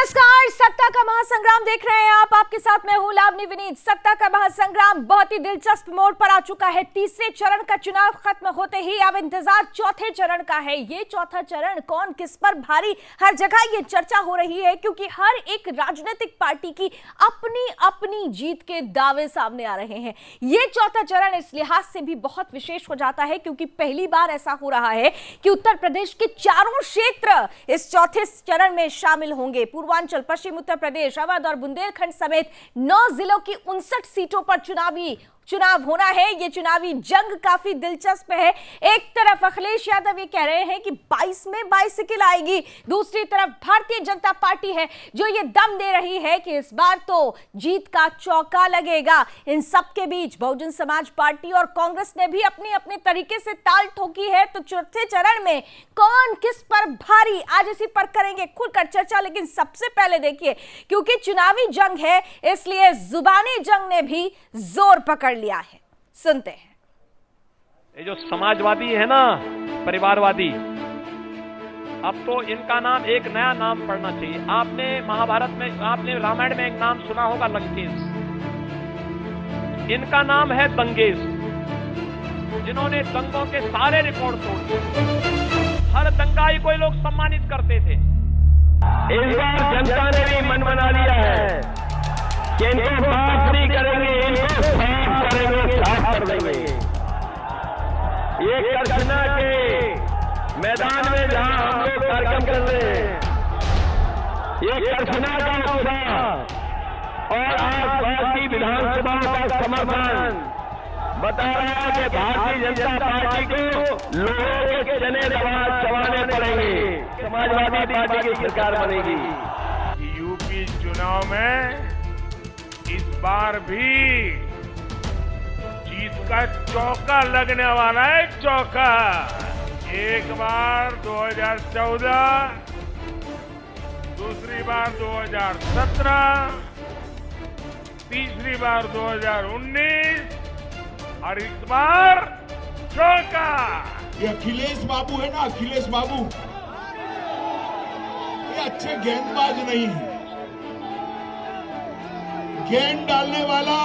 नमस्कार, सत्ता का महासंग्राम देख रहे हैं आप। आपके साथ मैं हूं लावनी विनीत। सत्ता का महासंग्राम बहुत ही दिलचस्प मोड़ पर आ चुका है। तीसरे चरण का चुनाव खत्म होते ही अब इंतजार चौथे चरण का है। ये चौथा चरण कौन किस पर भारी, हर जगह ये चर्चा हो रही है, क्योंकि हर एक राजनीतिक पार्टी की अपनी अपनी जीत के दावे सामने आ रहे हैं। ये चौथा चरण इस लिहाज से भी बहुत विशेष हो जाता है क्योंकि पहली बार ऐसा हो रहा है कि उत्तर प्रदेश के चारों क्षेत्र इस चौथे चरण में शामिल होंगे। पूर्वांचल, पश्चिम उत्तर प्रदेश, अवध और बुंदेलखंड समेत 9 जिलों की 59 सीटों पर चुनाव होना है। ये चुनावी जंग काफी दिलचस्प है। एक तरफ अखिलेश यादव ये कह रहे हैं कि 22 में बाइसिकल आएगी, दूसरी तरफ भारतीय जनता पार्टी है जो ये दम दे रही है कि इस बार तो जीत का चौका लगेगा। इन सब के बीच बहुजन समाज पार्टी और कांग्रेस ने भी अपनी अपने तरीके से ताल ठोकी है। तो चौथे चरण में कौन किस पर भारी, आज इसी पर करेंगे खुलकर चर्चा। लेकिन सबसे पहले देखिए, क्योंकि चुनावी जंग है इसलिए जुबानी जंग ने भी जोर पकड़ लिया है। सुनते हैं। ये जो समाजवादी है ना, परिवारवादी, अब तो इनका नाम एक नया नाम पड़ना चाहिए। आपने महाभारत में, आपने रामायण में एक नाम सुना होगा, लंकेश। इनका नाम है दंगेश, जिन्होंने दंगों के सारे रिकॉर्ड तोड़ दिए। हर दंगाई को लोग सम्मानित करते थे। इस बार जनता ने भी मन बना लिया है कि इनको माफ नहीं करेंगे, इनको साफ करेंगे, साफ कर देंगे। ये करछना के मैदान में जहां हम लोग कार्यक्रम कर रहे हैं, ये करछना का मुद्दा और आसपास की विधानसभाओं का समर्थन बता रहा है कि भारतीय जनता पार्टी को लोगों के चने चबाने पड़ेंगे। समाजवादी पार्टी की सरकार बनेगी। यूपी चुनाव में इस बार भी जीत का चौका लगने वाला है। चौका, एक बार 2014, दूसरी बार 2017, तीसरी बार 2019 और इस बार चौका। ये अखिलेश बाबू है ना, अखिलेश बाबू, ये अच्छे गेंदबाज नहीं है। गेंद डालने वाला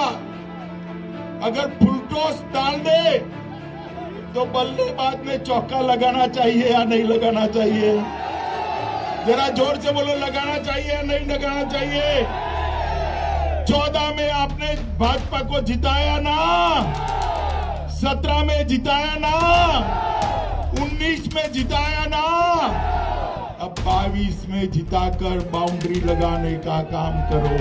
अगर फुलटॉस डाल दे तो बल्लेबाज में चौका लगाना चाहिए या नहीं लगाना चाहिए? जरा जोर से बोलो, लगाना चाहिए या नहीं लगाना चाहिए? 14 में आपने भाजपा को जिताया ना, 17 में जिताया ना, 19 में जिताया ना, अब 22 में जिताकर बाउंड्री लगाने का काम करो।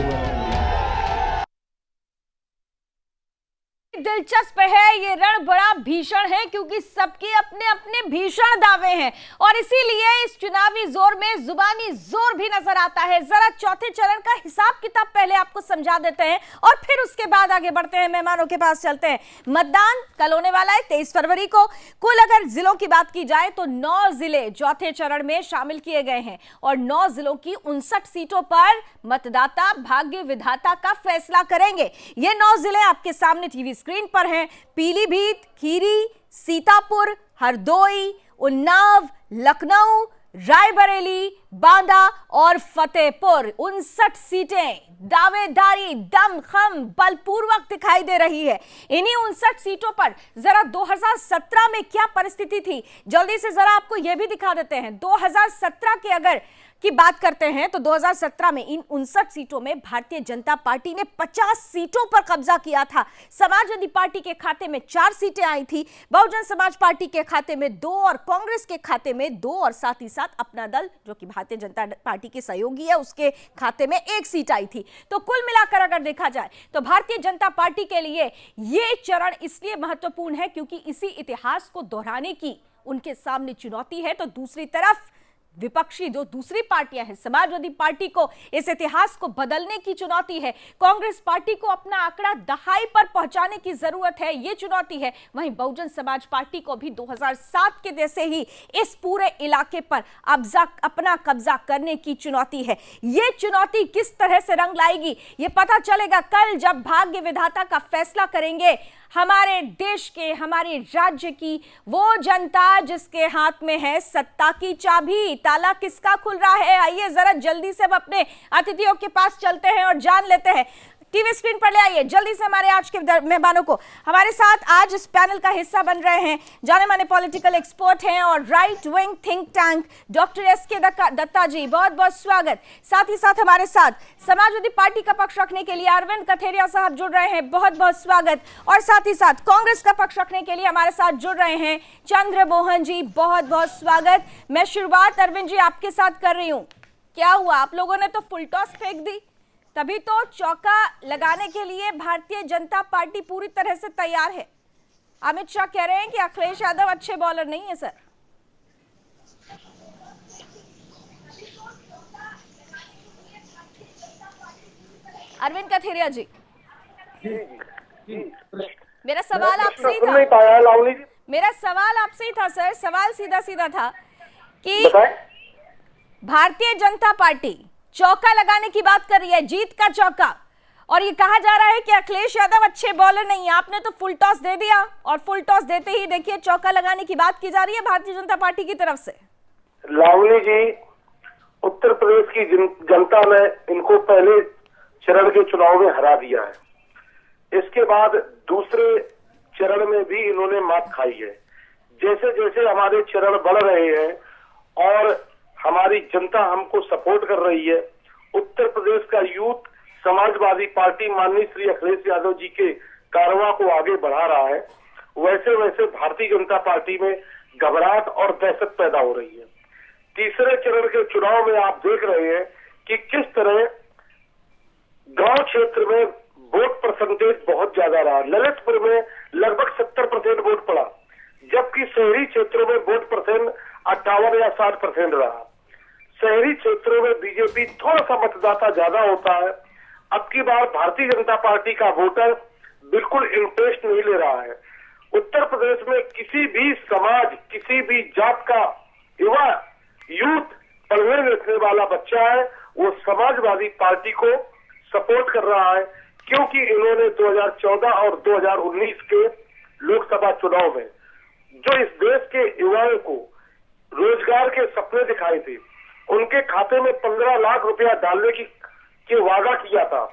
दिलचस्प है, ये रण बड़ा भीषण है क्योंकि सबके अपने अपने भीषण दावे हैं और इसीलिए इस चुनावी जोर में जुबानी जोर भी नजर आता है। जरा चौथे चरण का हिसाब किताब पहले आपको समझा देते हैं और फिर उसके बाद आगे बढ़ते हैं, मेहमानों के पास चलते हैं। मतदान कल होने वाला है 23 फरवरी को। कुल अगर जिलों की बात की जाए तो 9 जिले चौथे चरण में शामिल किए गए हैं और 9 जिलों की 59 सीटों पर मतदाता भाग्य विधाता का फैसला करेंगे। ये 9 जिले आपके सामने टीवी स्क्रीन पर हैं। पीलीभीत, खीरी, सीतापुर, हरदोई, उन्नाव, लखनऊ, रायबरेली, बांदा और फतेहपुर। 59 सीटें दावेदारी दमखम बलपूर्वक दिखाई दे रही है। इन्हीं 59 सीटों पर जरा 2017 में क्या परिस्थिति थी, जल्दी से जरा आपको यह भी दिखा देते हैं। 2017 के अगर की बात करते हैं तो 2017 में इन 59 सीटों में भारतीय जनता पार्टी ने 50 सीटों पर कब्जा किया था। समाजवादी पार्टी के खाते में 4 सीटें आई थी, बहुजन समाज पार्टी के खाते में 2 और कांग्रेस के खाते में 2 और साथ ही साथ अपना दल जो कि भारतीय जनता पार्टी के सहयोगी है उसके खाते में 1 सीट आई थी। तो कुल मिलाकर अगर देखा जाए तो भारतीय जनता पार्टी के लिए यह चरण इसलिए महत्वपूर्ण है क्योंकि इसी इतिहास को दोहराने की उनके सामने चुनौती है। तो दूसरी तरफ विपक्षी जो दूसरी पार्टियां हैं, समाजवादी पार्टी को इस इतिहास को बदलने की चुनौती है, कांग्रेस पार्टी को अपना आंकड़ा दहाई पर पहुंचाने की जरूरत है, ये चुनौती है। वहीं बहुजन समाज पार्टी को भी 2007 के जैसे ही इस पूरे इलाके पर अपना कब्जा करने की चुनौती है। ये चुनौती किस तरह से रंग लाएगी ये पता चलेगा कल जब भाग्य विधाता का फैसला करेंगे हमारे देश के, हमारे राज्य की वो जनता जिसके हाथ में है सत्ता की चाबी। ताला किसका खुल रहा है, आइए जरा जल्दी से अब अपने अतिथियों के पास चलते हैं और जान लेते हैं। टीवी स्क्रीन पर ले आइए जल्दी से हमारे आज के मेहमानों को। हमारे साथ आज इस पैनल का हिस्सा बन रहे हैं जाने माने पॉलिटिकल एक्सपर्ट हैं और right wing think tank doctor SK Datta ji, बहुत बहुत स्वागत। साथ ही साथ हमारे साथ समाजवादी पार्टी का पक्ष रखने के लिए अरविंद कथेरिया साहब जुड़ रहे हैं, बहुत बहुत स्वागत। और साथ ही साथ कांग्रेस का पक्ष रखने के लिए हमारे साथ जुड़ रहे हैं चंद्रमोहन जी, बहुत बहुत स्वागत। मैं शुरुआत अरविंद जी आपके साथ कर रही हूँ। क्या हुआ, आप लोगों ने तो फुल टॉस फेंक दी, तभी तो चौका लगाने के लिए भारतीय जनता पार्टी पूरी तरह से तैयार है। अमित शाह कह रहे हैं कि अखिलेश यादव अच्छे बॉलर नहीं है सर। अरविंद कथेरिया जी, मेरा सवाल आपसे ही था। मेरा सवाल आपसे ही था सर, सवाल सीधा सीधा था कि भारतीय जनता पार्टी चौका लगाने की बात कर रही है, जीत का चौका, और ये कहा जा रहा है कि अखिलेश यादव अच्छे बॉलर नहीं है। आपने तो फुल टॉस दे दिया और फुल टॉस देते ही देखिए चौका लगाने की बात की जा रही है भारतीय जनता पार्टी की तरफ से। लावली जी, उत्तर प्रदेश की जनता ने इनको पहले चरण के चुनाव में हरा दिया है। इसके बाद दूसरे चरण में भी इन्होंने मात खाई है। जैसे जैसे हमारे चरण बढ़ रहे हैं और हमारी जनता हमको सपोर्ट कर रही है, उत्तर प्रदेश का यूथ समाजवादी पार्टी माननीय श्री अखिलेश यादव जी के कारवां को आगे बढ़ा रहा है, वैसे वैसे भारतीय जनता पार्टी में घबराहट और दहशत पैदा हो रही है। तीसरे चरण के चुनाव में आप देख रहे हैं कि किस तरह गांव क्षेत्र में वोट परसेंटेज बहुत ज्यादा रहा। ललितपुर में लगभग 70% वोट पड़ा, जबकि शहरी क्षेत्रों में वोट परसेंट 58 या 60% रहा। शहरी क्षेत्रों में बीजेपी थोड़ा सा मतदाता ज्यादा होता है। अब की बार भारतीय जनता पार्टी का वोटर बिल्कुल इंटरेस्ट नहीं ले रहा है। उत्तर प्रदेश में किसी भी समाज, किसी भी जात का युवा यूथ पढ़ने लिखने वाला बच्चा है, वो समाजवादी पार्टी को सपोर्ट कर रहा है, क्योंकि इन्होंने 2014 और 2019 के लोकसभा चुनाव में जो इस देश के युवाओं को रोजगार के सपने दिखाए थे, उनके खाते में 15 लाख रुपया डालने की वादा किया था,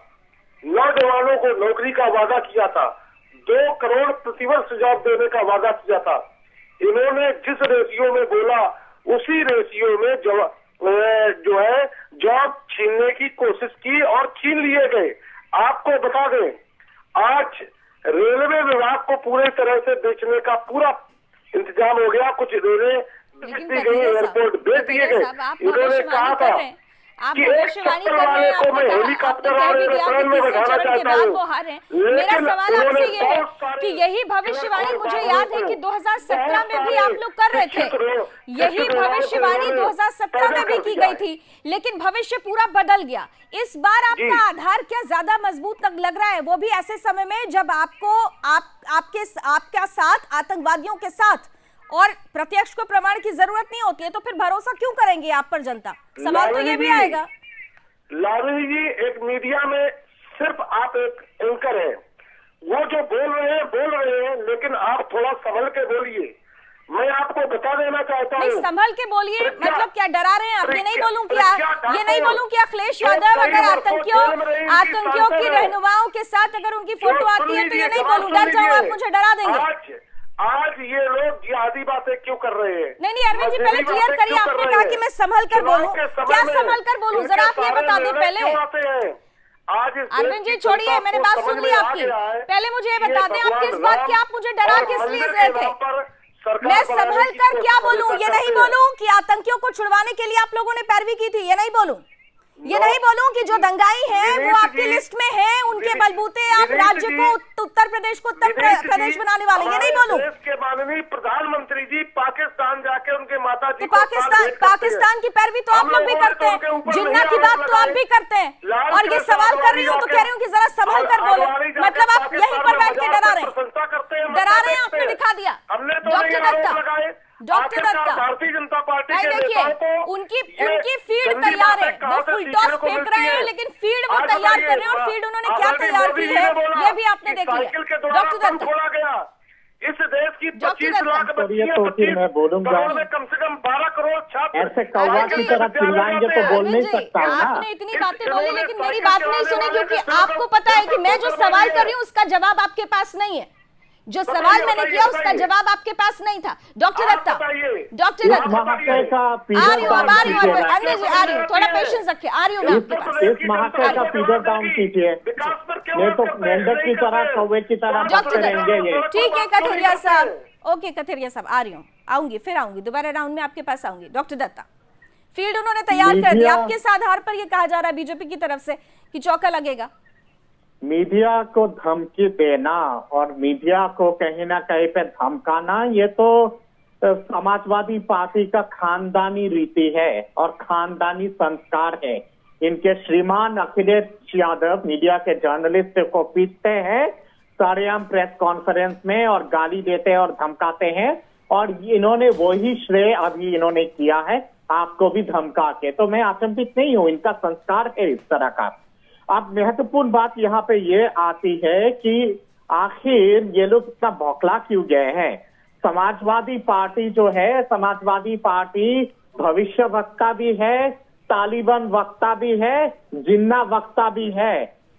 नौजवानों को नौकरी का वादा किया था, 2 करोड़ प्रतिवर्ष जॉब देने का वादा किया था। इन्होंने जिस रेशियो में बोला उसी रेशियो में जो है जॉब छीनने की कोशिश की और छीन लिए गए। आपको बता दें, आज रेलवे विभाग को पूरी तरह से बेचने का पूरा इंतजाम हो गया। कुछ रेलवे बेच दी गई, एयरपोर्ट बेच दिए गए। इन्होंने कहा था आप भविष्यवाणी कर रहे हैं, आपने हेलीकॉप्टर कह भी दिया कि में तीसरे बैठाना चरण के चाहता बाद हूँ। वो हारे हैं। मेरा सवाल आपसे ये है कि यही भविष्यवाणी मुझे याद है कि 2017 में भी आप लोग कर रहे थे, यही भविष्यवाणी 2017 में भी की गई थी, लेकिन भविष्य पूरा बदल गया। इस बार आपका आधार क्या ज्यादा मजबूत लग रहा है, वो भी ऐसे समय में जब आपका साथ आतंकवादियों के साथ और प्रत्यक्ष को प्रमाण की जरूरत नहीं होती है, तो फिर भरोसा क्यों करेंगे आप पर जनता? सवाल तो ये भी आएगा। लावली जी, एक मीडिया में सिर्फ आप एक एंकर हैं, वो जो बोल रहे हैं, लेकिन आप थोड़ा संभल के बोलिए। मैं आपको बता देना चाहता हूँ। संभल के बोलिए मतलब क्या डरा रहे हैं आप? ये नहीं बोलूं कि अखिलेश यादव अगर आतंकियों की रहनुमाओं के साथ अगर उनकी फोटो आती है तो ये नहीं बोलूं, डर जाऊं आप मुझे डरा देंगे। आज ये लोग जिहादी बातें क्यों कर रहे हैं? नहीं अरविंद जी, पहले क्लियर करिए। आपने कहा कि मैं संभल कर बोलूं, क्या संभल कर बोलूं, जरा आप ये बता दें पहले। अरविंद जी छोड़िए, मैंने बात सुन ली आपकी, पहले मुझे ये बता दें आप किस बात की, आप मुझे डरा किस लिए रहे थे? मैं संभल कर क्या बोलूं? ये नहीं बोलूं कि आतंकियों को छुड़वाने के लिए आप लोगों ने पैरवी की थी, ये नहीं बोलूं। ये नहीं बोलूं कि जो दंगाई हैं वो आपकी लिस्ट में हैं, उनके बलबूते आप राज्य को उत्तर प्रदेश को उत्तर प्रदेश बनाने वाले, ये नहीं बोलूं। देश के माननीय प्रधानमंत्री जी पाकिस्तान जाके उनके माता जी तो पाकिस्तान की पैरवी तो आप लोग भी करते हैं, जिन्ना की बात तो आप भी करते हैं, और ये सवाल कर रही हूँ तो कह रही हूँ कि जरा संभल कर बोलो। मतलब आप यहीं पर बैठ के डरा रहे हैं, आपने दिखा दिया। डॉक्टर दत्ता, भारतीय जनता पार्टी के देखिए नेताओं को उनकी ये फील्ड गंदी तैयार है, बातें कहाँ वो से फुल सीखने टॉस को फेंक मिलती रहे हैं, है? लेकिन फील्ड वो आज तैयार बताइए, कर रहे हैं और फील्ड उन्होंने क्या आदरणीय तैयार मोदी की जी ने है बोला ये भी आपने कि देखी साइकिल के है। द्वारा डॉक्टर बम दत्ता, खोला गया। इस देश की डॉक्टर 25 लाख दत्ता, बच्चियां, तो फिर मैं बोलूंगा। करोड़ में कम से कम 12 करोड़ छात्र ऐसे कौवा अरविंद की जी, तरह चिल्लाएंगे तो बोल नहीं अरविंद जी, सकता हूँ ना। आपने इतनी बातें बोली लेकिन मेरी बात नहीं सुनी, क्योंकि आपको पता है कि मैं जो सवाल कर रही हूँ उसका जवाब आपके पास नहीं है। जो सवाल मैंने किया उसका जवाब आपके पास नहीं था। डॉक्टर दत्ता, डॉक्टर इस दत्ता, महाशय का आ रही हूँ, अब आ रही हूँ, कीजिए ना। अंदर जी आ रही हूँ, थोड़ा पेशेंस रखिए, आ रही हूँ मैं आपके पास। इस महाशय का फीडर डाउन कीजिए, नहीं तो मेंढक की तरह कौवे की तरह डॉक्टर करते रहेंगे ये। दत्ता, ठीक है कथेरिया साहब, ओके कथेरिया साहब, आ रही हूँ, आऊंगी, फिर आऊंगी, दोबारा राउंड में आपके पास आऊंगी। डॉक्टर दत्ता, फील्ड उन्होंने तैयार कर दिया, आप किस आधार पर ये कहा जा रहा है बीजेपी की तरफ से कि चौका लगेगा? मीडिया को धमकी देना और मीडिया को कहीं ना कहीं पे धमकाना, ये तो समाजवादी पार्टी का खानदानी रीति है और खानदानी संस्कार है। इनके श्रीमान अखिलेश यादव मीडिया के जर्नलिस्ट को पीटते हैं सरेआम प्रेस कॉन्फ्रेंस में और गाली देते हैं और धमकाते हैं, और इन्होंने वही श्रेय अभी इन्होंने किया है आपको भी धमका के। तो मैं अचंभित नहीं हूं, इनका संस्कार है इस तरह का। अब महत्वपूर्ण बात यहाँ पे ये आती है कि आखिर ये लोग इतना बौखला क्यों गए हैं। समाजवादी पार्टी जो है, समाजवादी पार्टी भविष्य वक्ता भी है, तालिबान वक्ता भी है, जिन्ना वक्ता भी है।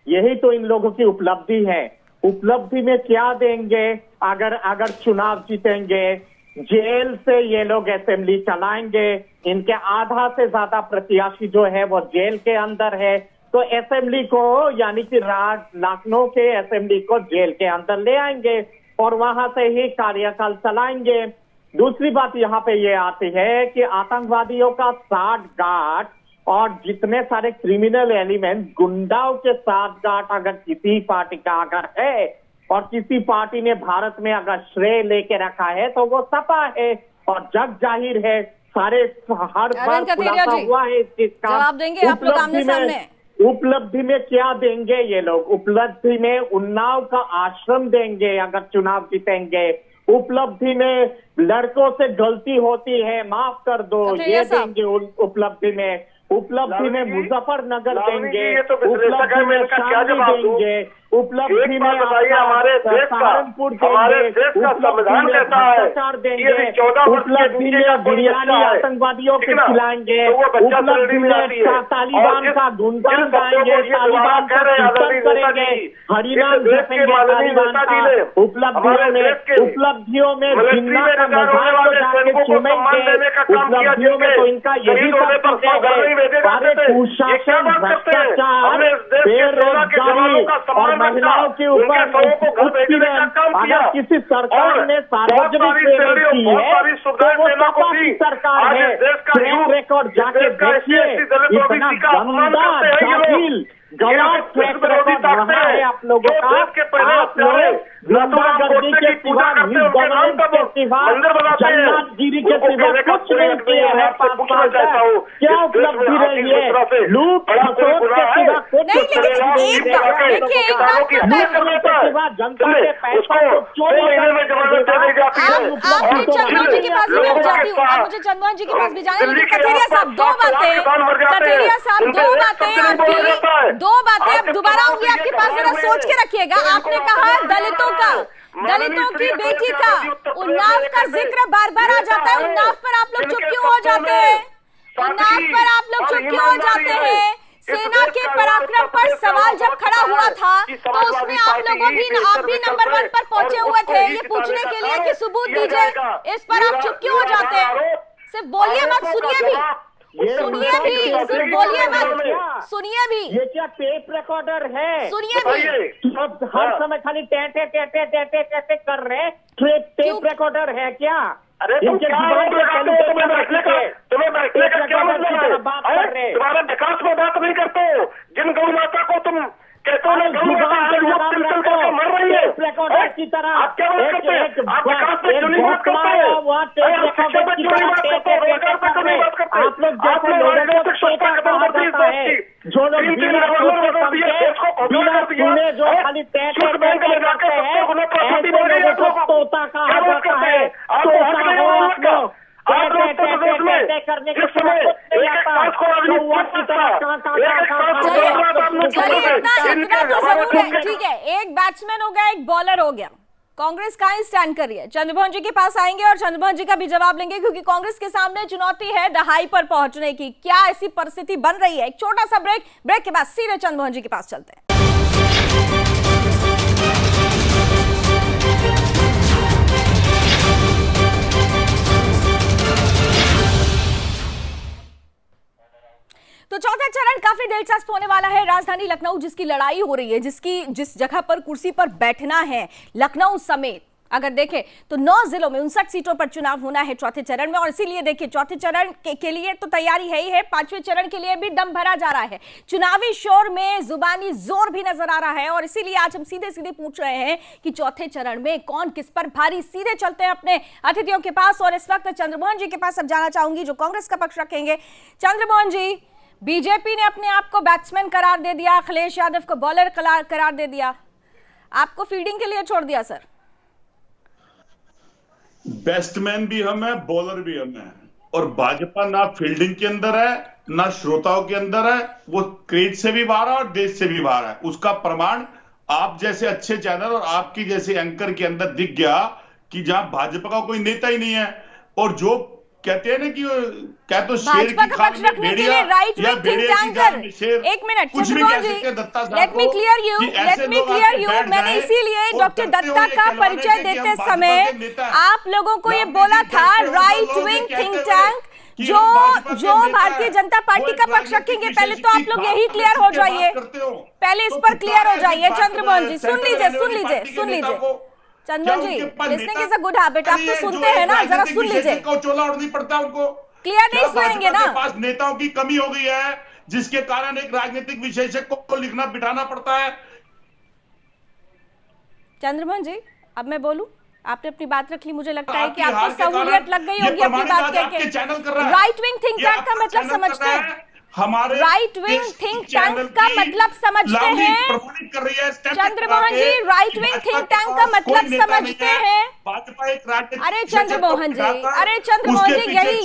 यही तो इन लोगों की उपलब्धि है। उपलब्धि में क्या देंगे? अगर चुनाव जीतेंगे, जेल से ये लोग असेंबली चलाएंगे। इनके आधा से ज्यादा प्रत्याशी जो है वो जेल के अंदर है, तो असेंबली को यानी कि लखनऊ के असेंबली को जेल के अंदर ले आएंगे और वहां से ही कार्यकाल चलाएंगे। दूसरी बात यहाँ पे ये आती है कि आतंकवादियों का साठगांठ और जितने सारे क्रिमिनल एलिमेंट गुंडाओं के साठगांठ अगर किसी पार्टी का अगर है और किसी पार्टी ने भारत में अगर श्रेय लेके रखा है तो वो सपा है, और जग जाहिर है, सारे हर बार खुलासा हुआ है इस चीज का। जवाब देंगे आप लोग आमने सामने। उपलब्धि में क्या देंगे ये लोग? उपलब्धि में उन्नाव का आश्रम देंगे अगर चुनाव जीतेंगे। उपलब्धि में लड़कों से गलती होती है माफ कर दो, ये देंगे उपलब्धि में। उपलब्धि में मुजफ्फरनगर देंगे, उपलब्धि में शादी देंगे, उपलब्धि में हमारे देश का संविधान कहता है कि 14 वर्ष के उपलब्धि में बिरयानी आतंकवादियों को खिलाएंगे, उपलब्धि में तालिबान का गुणगान गाएंगे, तालिबान का कीर्तन करेंगे, हरिनाम जपेंगे तालिबान का। उपलब्धियों में जिन्ना का मजाक को जाके चूमेंगे। उपलब्धियों में तो इनका यही सब है। सारे कुशासन, भ्रष्टाचार, बेरोजगारी और महिलाओं के ऊपर उत्पीड़न। अगर किसी सरकार ने सार्वजनिक सेवा की है तो वो सपा की सरकार है। ट्रैक रिकॉर्ड जाके देखिए, इतना गंदा जाहिल गलत ट्रैक रिकॉर्ड रहा है आप लोगों का। आप लोग गुंडागर्दी के सिवा, गवर्नेंस के सिवा, जन्नातगिरी के सिवा कुछ नहीं किए हैं 5 साल तक। क्या उपलब्धि रही है? लूट खसोट के सिवा कुछ के सिवा जनता के पैसा को चोरी आपने चंद्रमोहन जी के पास भी मैं जाती हूँ, आप मुझे चंद्रमोहन जी के पास भी जाने, लेकिन कथेरिया साहब दो बातें अब दोबारा होंगी आपके पास, जरा सोच के रखिएगा। आपने कहा दलितों की बेटी का उन्नाव का जिक्र बार बार आ जाता है। उन्नाव पर आप लोग चुप क्यों हो जाते हैं? उन्नाव पर आप लोग चुप क्यों हो जाते हैं? सेना के पराक्रम पर सवाल जब खड़ा हुआ था तो उसमें आप भी नंबर 1 पर पहुंचे हुए थे ये पूछने के लिए कि सबूत दीजिए। इस पर आप चुप क्यों हो जाते हैं? सिर्फ बोलिए मत, सुनिए भी, सिर्फ बोलिए मत, सुनिए भी। ये क्या टेप रिकॉर्डर है? सुनिए भी। हर समय खाली टेटे कर रहे। टेप रिकॉर्डर है क्या? अरे इनके जीवन के तुम्हें बैठने का क्या मतलब है? तुम्हारे विकास में बात नहीं करते हो। जिन गौ माता को तुम कहते हो मर रही है की तरह, आप क्या बात करते हैं? आप विकास में क्यों नहीं बात करते हो? शिक्षा पे क्यों नहीं बात करते हो? रोजगार पे क्यों नहीं बात करते? आप लोग जैसे लोगों को सोचा कहा जाता है, जो लोग बिना सुने जो खाली तोता कहा जाता है, तोता हो आप लोग। इतना तो जरूर है। ठीक है, एक बैट्समैन हो गया, एक बॉलर हो गया। कांग्रेस कहाँ स्टैंड कर रही है? चंद्रमोहन जी के पास आएंगे और चंद्रमोहन जी का भी जवाब लेंगे, क्योंकि कांग्रेस के सामने चुनौती है दहाई पर पहुंचने की। क्या ऐसी परिस्थिति बन रही है? एक छोटा सा ब्रेक के बाद सीधे चंद्रमोहन जी के पास चलते हैं। तो चौथा चरण काफी दिलचस्प होने वाला है। राजधानी लखनऊ जिसकी लड़ाई हो रही है, जिस जगह पर कुर्सी पर बैठना है, लखनऊ समेत अगर देखें तो 9 जिलों में 59 सीटों पर चुनाव होना है चौथे चरण में। और इसीलिए देखिए चौथे चरण के लिए तो तैयारी है ही है, पांचवें चरण के लिए भी दम भरा जा रहा है। चुनावी शोर में जुबानी जोर भी नजर आ रहा है। और इसीलिए आज हम सीधे सीधे पूछ रहे हैं कि चौथे चरण में कौन किस पर भारी। सीधे चलते हैं अपने अतिथियों के पास और इस वक्त चंद्रमोहन जी के पास अब जाना चाहूंगी, जो कांग्रेस का पक्ष रखेंगे। चंद्रमोहन जी, बीजेपी ने अपने आप को बैट्समैन करार दे दिया, अखिलेश यादव को बॉलर करार दे दिया, आपको फील्डिंग के लिए छोड़ दिया। सर, बैट्समैन भी हम हैं, बॉलर भी हम हैं, और भाजपा ना फील्डिंग के अंदर है ना श्रोताओं के अंदर है। वो क्रेज से भी बाहर है और देश से भी बाहर है। उसका प्रमाण आप जैसे अच्छे चैनल और आपकी जैसे एंकर के अंदर दिख गया कि जहां भाजपा का कोई नेता ही नहीं है। और जो कहते हैं ना कि क्या तो शेर की खाल में भेड़िया या भेड़िया की खाल में शेर, एक मिनट कुछ भी कह सकते हैं दत्ता साहब को। Let me clear you. मैंने इसीलिए डॉक्टर दत्ता का परिचय देते समय आप लोगों को ये बोला था, राइट विंग थिंक टैंक जो भारतीय जनता पार्टी का पक्ष रखेंगे। पहले तो आप लोग यही क्लियर हो जाइए, पहले इस पर क्लियर हो जाइए। चंद्रमोहन जी सुन लीजिए Chandramohan ji, listening is a good habit. आप तो सुनते हैं ना, जरा सुन लीजिए। चोला ओढ़नी पड़ता है उनको, क्लियर नहीं सुनेंगे ना। पास नेताओं की कमी हो गई है, जिसके कारण एक राजनीतिक विशेषज्ञ को लिखना बिठाना पड़ता है। चंद्रमोहन जी, अब मैं बोलूं? आपने अपनी बात रख ली, मुझे लगता है कि आपको सहूलियत लग गई होगी अपनी बात कहकर। राइट विंग थिंक टैंक का मतलब समझते हैं? हमारे राइट विंग थिंक टैंक का मतलब समझते हैं? चंद्रमोहन जी, राइट विंग थिंक टैंक का मतलब समझते हैं? अरे चंद्रमोहन जी,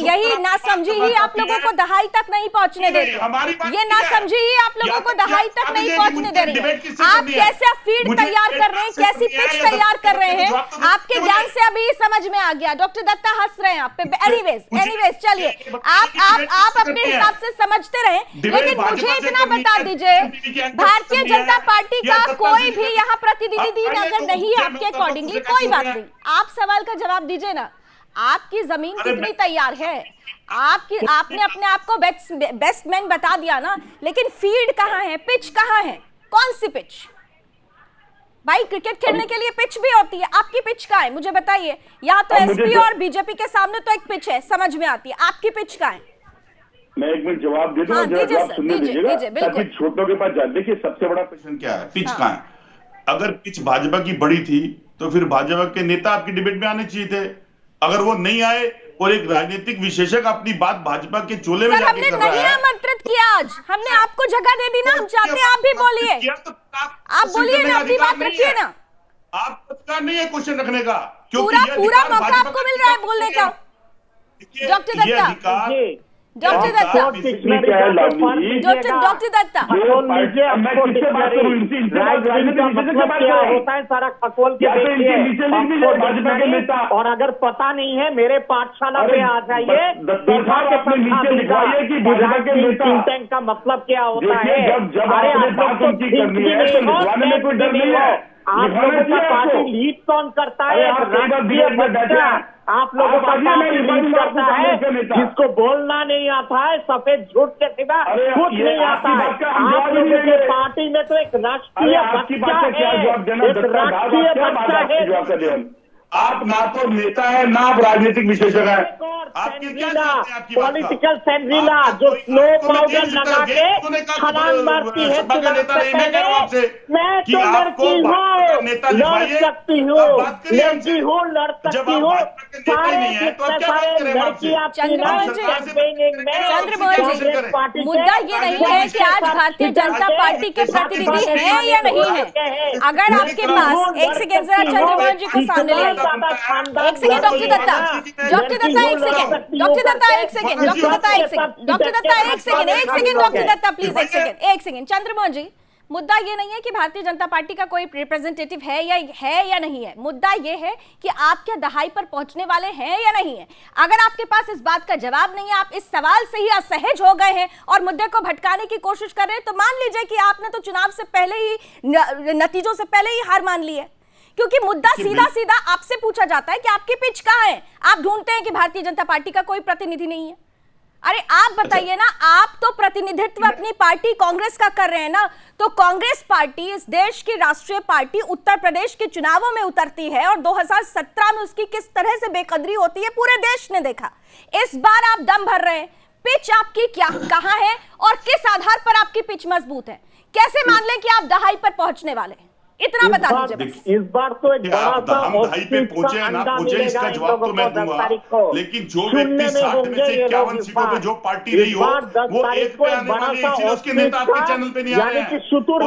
यही ना समझी ही आप लोगों को दहाई तक नहीं पहुंचने दे रही। ये ना समझी ही आप लोगों को दहाई तक नहीं पहुंचने दे रही। आप कैसे फील्ड तैयार कर रहे हैं, कैसी पिच तैयार कर रहे हैं, आपके ध्यान से अभी समझ में आ गया। डॉक्टर दत्ता हंस रहे हैं आप पे। एनीवेज चलिए, आप अपने हिसाब से समझते रहे, लेकिन मुझे इतना बता दीजिए, भारतीय जनता पार्टी का कोई भी यहाँ प्रतिनिधि अगर नहीं है आपके अकॉर्डिंगली, कोई बात नहीं, आप सवाल का जवाब दीजिए ना। आपकी जमीन कितनी तैयार है? आपने अपने आप को बेस्ट मैन बता दिया ना, लेकिन फील्ड कहाँ है, पिच कहाँ है, कौन सी पिच? भाई क्रिकेट खेलने के लिए पिच भी होती है, आपकी पिच कहाँ है मुझे बताइए। यहाँ तो एसपी और बीजेपी के सामने तो एक पिच है, समझ में आती है, आपकी पिच कहाँ है? मैं एक मिनट जवाब दे दूंगा, जवाब सुनने दीजिएगा ताकि छोटों के पास जान। देखिए सबसे बड़ा प्रश्न क्या है, पिच कहाँ है? अगर पिच भाजपा की बड़ी थी तो फिर भाजपा के नेता आपकी डिबेट में आने चाहिए थे। अगर वो नहीं आए और एक राजनीतिक विशेषज्ञ अपनी बात भाजपा के चोले में जाके कर रहा है। हमने नहीं आमंत्रित किया, आज हमने आपको जगह दे दी ना। हम चाहते हैं आप भी बोलिए, आप बोलिए ना, अपनी बात रखिए ना। आपको अधिकार नहीं है क्वेश्चन रखने का, पूरा मौका आपको मिल रहा है बोलने का। Doctor Datta, doctor Datta, doctor Datta, होता है सारा खसोल के और अगर पता नहीं है मेरे पाठशाला पे आ जाइए, थिंक टैंक का मतलब क्या होता है। आप लोगों का पार्टी लीड कौन करता है? आप लोगों का पार्टी लीड करता है जिसको बोलना नहीं आता है, सफेद झूठ के सिवा कुछ नहीं आता है। आप लोगों के पार्टी में तो एक राष्ट्रीय बच्चा है, एक राष्ट्रीय बच्चा है। आप ना तो नेता है ना आप राजनीतिक विशेषज्ञ है। पॉलिटिकल सेंड्रीला जो स्लो पाउडर लगा के छलांग मारती है चुनाव से पहले। मैं तो लड़की हूँ, नेता लड़ लिखवाइए, सकती हो, तब बात करिए हमसे। लड़की हो, लड़ जब सकती आप हो, भाजपा के नेता ही नहीं है तो आप क्या बात करें हम आपसे? चंद्रमोहन जी, चंद्रमोहन जी, मुद्दा ये नहीं है कि आज भारतीय जनता पार्टी के प्रतिनिधि हैं या नहीं है। अगर आपके पास, एक सेकेंड जरा चंद्रमोहन जी को सामने ले आइए। एक second doctor Datta, doctor Datta एक सेकेंड, डॉक्टर दत्ता एक सेकेंड, डॉक्टर दत्ता एक सेकेंड, डॉक्टर दत्ता एक सेकेंड, एक सेकेंड डॉक्टर दत्ता प्लीज, एक सेकेंड। चंद्रमोहन जी, मुद्दा ये नहीं है कि भारतीय जनता पार्टी का कोई रिप्रेजेंटेटिव है या नहीं है। मुद्दा ये है कि आप क्या दहाई पर पहुंचने वाले हैं या नहीं है। अगर आपके पास इस बात का जवाब नहीं है, आप इस सवाल से ही असहज हो गए हैं और मुद्दे को भटकाने की कोशिश कर रहे हैं, तो मान लीजिए कि आपने तो चुनाव से पहले ही, नतीजों से पहले ही हार मान ली है। क्योंकि मुद्दा सीधा सीधा आपसे पूछा जाता है कि आपकी पिच कहां है। आप ढूंढते हैं कि भारतीय जनता पार्टी का कोई प्रतिनिधि नहीं है। अरे आप बताइए ना, आप तो प्रतिनिधित्व अपनी पार्टी कांग्रेस का कर रहे हैं ना। तो कांग्रेस पार्टी इस देश की राष्ट्रीय पार्टी उत्तर प्रदेश के चुनावों में उतरती है और 2017 में उसकी किस तरह से बेकदरी होती है पूरे देश ने देखा। इस बार आप दम भर रहे हैं। पिच आपकी क्या कहां है और किस आधार पर आपकी पिच मजबूत है? कैसे मान लें कि आप दहाई पर पहुंचने वाले हैं? इतना बता दीजिए बस। इस बार तो एक बड़ा सा हम दहाई पे पहुंचे हैं ना पहुंचे, इसका जवाब तो मैं दूंगा। लेकिन जो व्यक्ति 60 में से 51 सीटों पे जो पार्टी रही हो, वो एक पे आने वाली है, इसलिए उसके नेता आपके चैनल पे नहीं आ रहे हैं और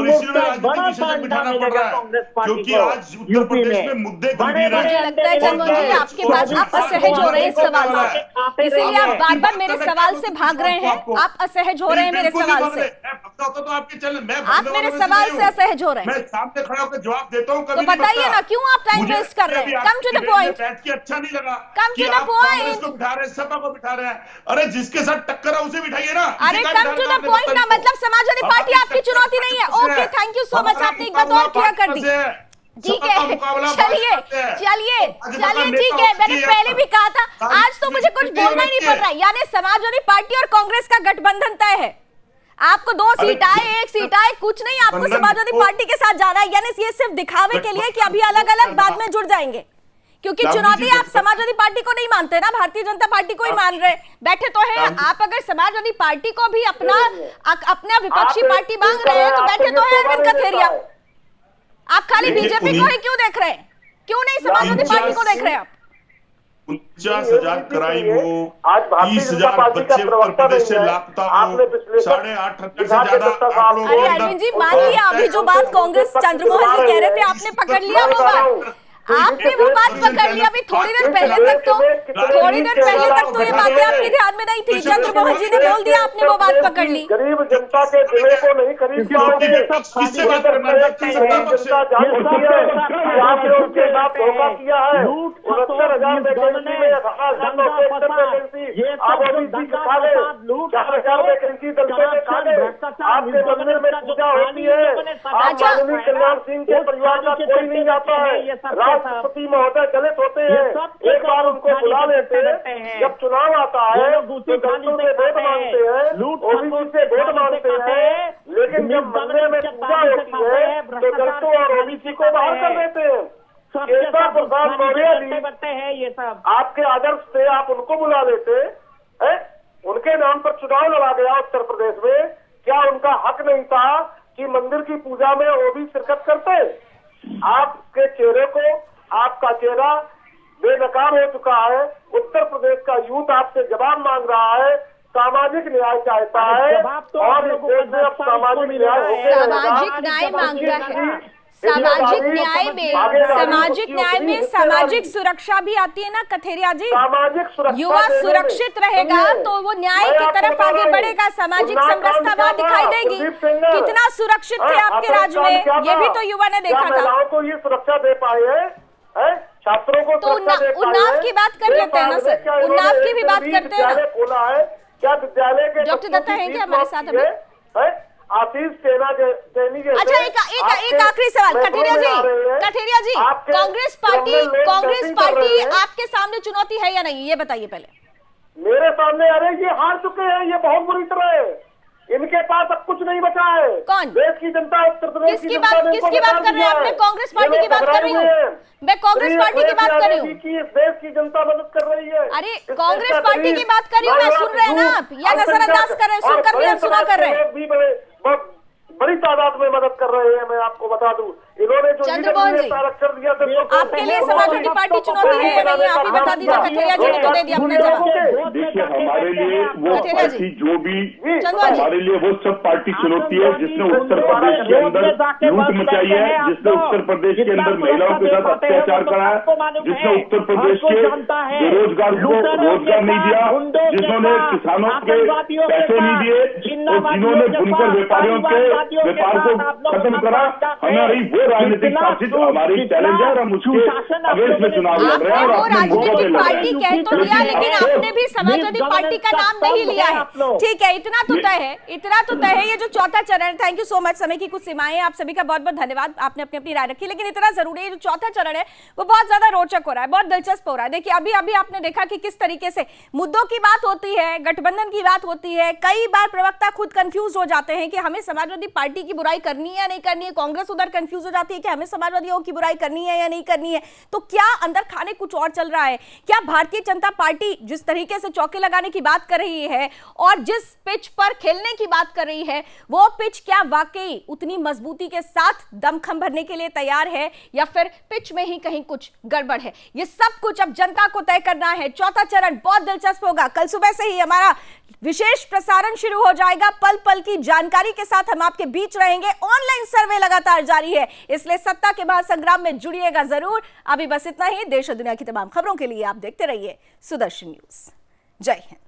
इसीलिए राजनीतिक विषय बिठाना पड़ रहा है, क्योंकि आज उत्तर प्रदेश में मुद्दे गंभीर मुझे लगता है चंद्रमोहन जी, आपके पास आप असहज हो रहे हैं इस सवाल से, इसीलिए आप बार बार मेरे सवाल से भाग रहे हैं। आप असहज हो रहे हैं मेरे सवाल से। तो आपके चैनल आप मेरे सवाल से असहज हो रहे हैं। मैं सामने खड़ा होकर जवाब देता हूं। तो बताइए ना, क्यों आप टाइम वेस्ट कर रहे हैं? Come to the point. अच्छा नहीं लगा, कम टू द पॉइंट। को बिठा रहे हैं, सपा को बिठा रहे हैं। अरे जिसके साथ टक्कर है उसे बिठाइए ना। अरे कम टू द पॉइंट ना, मतलब समाजवादी पार्टी आपकी चुनौती नहीं है। Okay, thank you so much, आपने एक बात और क्लियर कर दी। ठीक है, चलिए चलिए चलिए, ठीक है। मैंने पहले भी कहा था, आज तो मुझे कुछ बोलना ही नहीं पड़ रहा है। यानी समाजवादी पार्टी और कांग्रेस का गठबंधन तय है। आपको 2 सीट आए, 1 सीट आए, कुछ नहीं, आपको समाजवादी पार्टी के साथ जाना है। यानी ये सिर्फ दिखावे के लिए कि अभी अलग अलग बाद में जुड़ जाएंगे, क्योंकि चुनौती आप समाजवादी पार्टी को नहीं मानते ना, भारतीय जनता पार्टी को ही मान रहे। बैठे तो हैं आप, अगर समाजवादी पार्टी को भी अपना विपक्षी पार्टी मांग रहे हैं तो बैठे तो हैं अरविंद कथेरिया। आप खाली बीजेपी को ही क्यों देख रहे हैं? क्यों नहीं समाजवादी पार्टी को देख रहे हैं आप? 49,000 क्राइम हो, आज भारतीय 30,000 जनता पार्टी का बच्चे उत्तर प्रवक्ता प्रदेश से नहीं है। लापता आपने हो, पिछले 8.5 से ज्यादा आंकड़ों अरे अरविंद जी, मान लिया अभी जो बात कांग्रेस चंद्रमोहन जी कह रहे थे, आपने पकड़ लिया वो बात, आपने वो बात पकड़ लिया। अभी थोड़ी देर पहले तक तो ये बातें आपके ध्यान में नहीं थी। चंद्रमोहन जी ने बोल दिया, आपने वो बात पकड़ ली। गरीब जनता के दिलों को नहीं खरीद पाओगे। किससे बात करना चाहते हैं? आपने उनके साथ धोखा किया है। 69,000 वैकेंसी में 18,971 आप ओबीसी खा गए, 4,000 वैकेंसी दलितों में खा गए। आपके मंदिर में पूजा होती है, आप माननीय कल्याण सिंह के परिवार का कोई नहीं जाता है। राष्ट्रपति महोदय दलित होते हैं, एक बार उनको बुला लेते हैं। जब चुनाव आता है तो दलितों से वोट मांगते हैं, ओबीसी से वोट मांगते हैं, लेकिन जब मंदिर में पूजा होती है तो दलितों और ओबीसी को बाहर कर देते हैं। केशव प्रसाद मौर्य जी, ये सब आपके आदर्श थे, आप उनको बुला लेते हैं। उनके नाम पर चुनाव लड़ा गया उत्तर प्रदेश में। क्या उनका हक नहीं था कि मंदिर की पूजा में वो भी शिरकत करते? आपके चेहरे को, आपका चेहरा बेनकाब हो चुका है। उत्तर प्रदेश का यूथ आपसे जवाब मांग रहा है, सामाजिक न्याय चाहता है और इस देश में अब सामाजिक न्याय सामाजिक न्याय मांगता है। सामाजिक न्याय में सामाजिक सुरक्षा भी आती है ना कथेरिया जी। युवा सुरक्षित रहेगा तो वो न्याय की तरफ आगे बढ़ेगा, सामाजिक समरसता वहां दिखाई देगी। कितना सुरक्षित थे आपके राज्य में, ये भी तो युवा ने देखा था। महिलाओं को ये सुरक्षा दे पाए हैं, छात्रों को तो उन्नाव की बात कर लेते हैं ना सर, उन्नाव की भी बात करते हैं ना। खोला है क्या विद्यालय के डॉक्टर दत्ता है क्या हमारे साथ अभी? आशीष सैनी के अच्छा, एक आखिरी सवाल कठेरिया जी, कांग्रेस पार्टी आपके सामने चुनौती है या नहीं, ये बताइए पहले। मेरे सामने, अरे ये हार चुके हैं, ये बहुत बुरी तरह है। इनके पास अब कुछ नहीं बचा है। कौन? देश की जनता, उत्तर प्रदेश की जनता ने किसकी बात कर रहे हैं? आपने कांग्रेस पार्टी की बात कर रही हूँ मैं, कांग्रेस पार्टी की बात कर रही हूँ। देश की जनता मदद कर रही है। अरे कांग्रेस पार्टी की बात कर रही हूँ मैं, सुन रहे हैं ना आप, या नजरअंदाज कर रहे हैं? सुनकर भी हम सुना कर रहे हैं। बड़ी तादाद में मदद कर रहे हैं, मैं आपको बता दूं। इन्होंने जो चंद्रमोहन जी, आरक्षण दिया था आपके लिए समाजवादी पार्टी चुनौती है या नहीं, आप ही बता दीजिए। कथेरिया जी ने तो दे दिया अपना जवाब। देखिए, हमारे लिए वो कथेरिया जी। पार्टी जो भी, चंद्रमोहन जी। हमारे लिए वो सब पार्टी चुनौती है जिसने उत्तर प्रदेश के अंदर लूट मचाई है, जिसने उत्तर प्रदेश के अंदर महिलाओं के साथ अत्याचार करा है, जिसने उत्तर प्रदेश के बेरोजगार को रोजगार नहीं दिया, जिन्होंने किसानों के पैसे नहीं दिए और जिन्होंने बुनकर व्यापारियों के व्यापार को खत्म करा। हमारी वो राजनीतिक पार्टी हमारी चैलेंज है और हम उसके अगेंस्ट में चुनाव लड़ रहे हैं और वो अपने मुद्दों पे राजनीतिक लड़ रहे पार्टी कह तो दिया, लेकिन आपने भी समाजवादी पार्टी का नाम नहीं लिया है। ठीक है, इतना तो तय है, इतना तो तय है। ये जो चौथा चरण, थैंक यू सो मच, समय की कुछ सीमाएं, आप सभी का बहुत बहुत धन्यवाद, आपने अपनी अपनी राय रखी, लेकिन इतना जरूरी है, जो चौथा चरण है वो बहुत ज्यादा रोचक हो रहा है, बहुत दिलचस्प हो रहा है। देखिए, अभी अभी आपने देखा कि किस तरीके से मुद्दों की बात होती है, गठबंधन की बात होती है, कई बार प्रवक्ता खुद कंफ्यूज हो जाते हैं कि हमें समाजवादी पार्टी की बुराई करनी है या नहीं करनी है, कांग्रेस उधर कंफ्यूज हो जाती है कि हमें समाजवादियों की बुराई करनी है या नहीं करनी है। तो क्या अंदर खाने कुछ और चल रहा है? क्या भारतीय जनता पार्टी जिस तरीके से चौके लगाने की बात कर रही है और जिस पिच पर खेलने की बात कर रही है, वो पिच क्या वाकई उतनी मजबूती के साथ दमखम भरने के लिए तैयार है या फिर पिच में ही कहीं कुछ गड़बड़ है? ये सब कुछ अब जनता को तय करना है। चौथा चरण बहुत दिलचस्प होगा। कल सुबह से ही हमारा विशेष प्रसारण शुरू हो जाएगा, पल पल की जानकारी के साथ हम आपके बीच रहेंगे। ऑनलाइन सर्वे लगातार जारी है, इसलिए सत्ता के महासंग्राम में जुड़िएगा जरूर। अभी बस इतना ही। देश और दुनिया की तमाम खबरों के लिए आप देखते रहिए सुदर्शन न्यूज। जय हिंद।